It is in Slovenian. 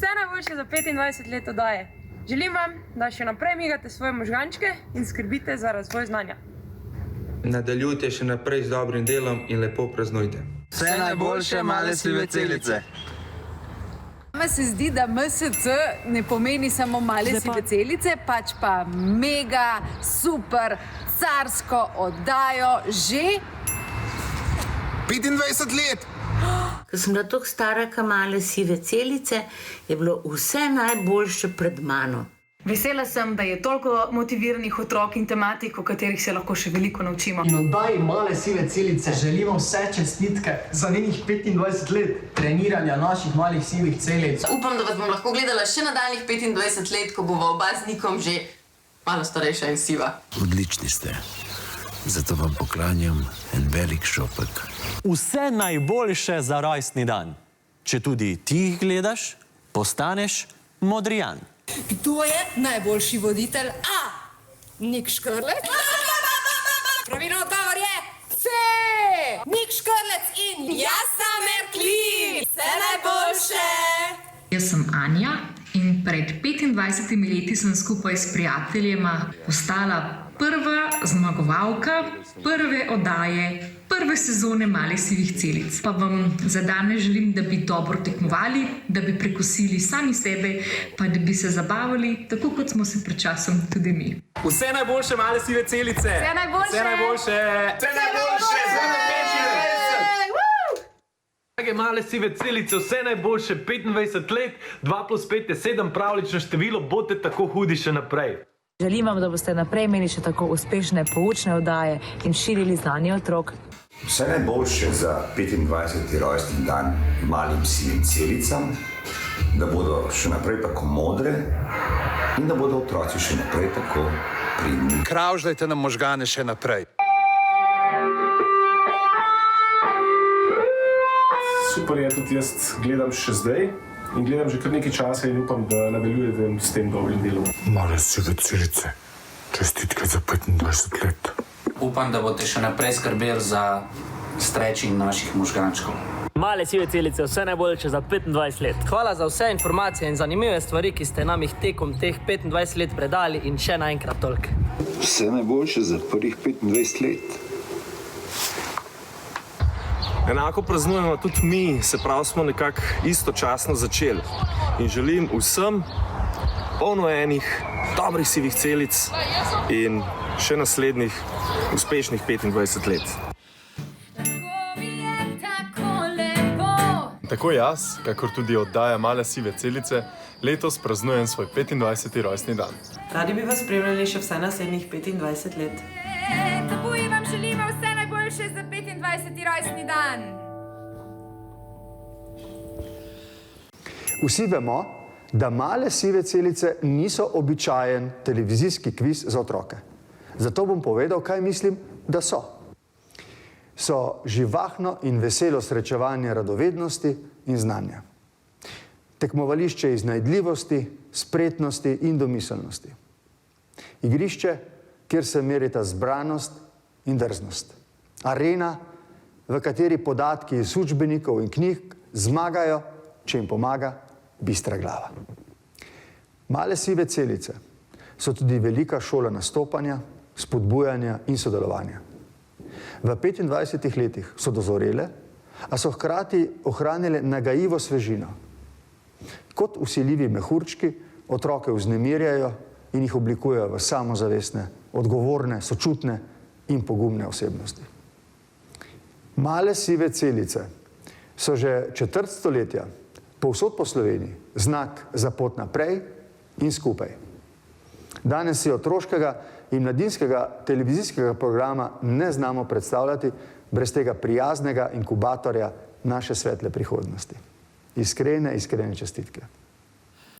Vse najboljše za 25 let oddaje. Želim vam, da še naprej migate svoje možgančke in skrbite za razvoj znanja. Nadaljujte še naprej z dobrim delom in lepo praznujte. Vse najboljše, male sive celice. Meni se zdi, da MSC ne pomeni samo male sive celice, pač pa mega, super, carsko oddajo že 25 let! Ko sem bila tako stara, kot male sive celice, je bilo vse najboljše pred mano. Vesela sem, da je toliko motiviranih otrok in tematik, o katerih se lahko še veliko naučimo. In oddaji Male sive celice želimo vse čestitke za njenih 25 let treniranja naših malih sivih celic. Upam, da vas bom lahko gledala še nadaljnih 25 let, ko bova oba z Nikom že malo starejša in siva. Odlični ste. Zato vam poklanjam en velik šopek. Vse najboljše za rojstni dan. Če tudi ti jih gledaš, postaneš modrijan. Kdo je najboljši voditelj? A. Nik Škrlec. Pravilno odgovor je C. Nik Škrlec in Jasna Merklin. Vse najboljše. Jaz sem Anja in pred 25 leti sem skupaj s prijateljema postala prva zmagovalka prve oddaje, prve sezone Malih sivih celic. Pa vam za danes želim, da bi dobro tekmovali, da bi prekosili sami sebe, pa da bi se zabavali, tako kot smo se pred časom tudi mi. Vse najboljše, male sive celice! Vse najboljše! Vse najboljše! Vse najboljše! Vse najboljše! Drage male sive celice, vse najboljše, 25 let, 2 plus 5 je 7, pravlično število, bodite tako hudi še naprej. Želim vam, da boste naprej imeli še tako uspešne poučne oddaje in širili znanje otrok. Vse najboljše za 25. rojstni dan malim sivim celicam, da bodo še naprej tako modre in da bodo otroci še naprej tako pridni. Kravžljajte nam možgane še naprej. Super je, tudi jaz gledam še zdaj in gledam že kar nekaj časa in upam, da nadaljujete s tem dobrim delom. Male sive celice, čestitke za 25 let. Upam, da boste še naprej skrbeli za stretching naših možgančkov. Male sive celice, vse najboljše za 25 let. Hvala za vse informacije in zanimive stvari, ki ste nam jih tekom teh 25 let predali in še naenkrat toliko. Vse najboljše za prvih 25 let. Enako praznujemo tudi mi, se pravi smo nekako istočasno začeli. In želim vsem polno enih dobrih sivih celic in še naslednjih uspešnih 25 let. Tako jaz, kakor tudi oddaja Male sive celice, letos praznujem svoj 25. rojstni dan. Radi bi vas spremljali še vse naslednjih 25 let. Tabuji vam želimo vse najboljše za 25. rojstni dan. Vsi vemo, da Male sive celice niso običajen televizijski kviz za otroke. Zato bom povedal, kaj mislim, da so. So živahno in veselo srečevanje radovednosti in znanja. Tekmovališče iznajdljivosti, spretnosti in domiselnosti. Igrišče, kjer se merita zbranost in drznost. Arena, v kateri podatki iz učbenikov in knjig zmagajo, če jim pomaga bistra glava. Male sive celice so tudi velika šola nastopanja, spodbujanja in sodelovanja. V 25 letih so dozorele, a so hkrati ohranile nagajivo svežino. Kot vsiljivi mehurčki otroke vznemirjajo in jih oblikujejo v samozavestne, odgovorne, sočutne in pogumne osebnosti. Male sive celice so že četrt stoletja povsod po Sloveniji znak za pot naprej in skupaj. Danes si otroškega in mladinskega televizijskega programa ne znamo predstavljati brez tega prijaznega inkubatorja naše svetle prihodnosti. Iskrene čestitke.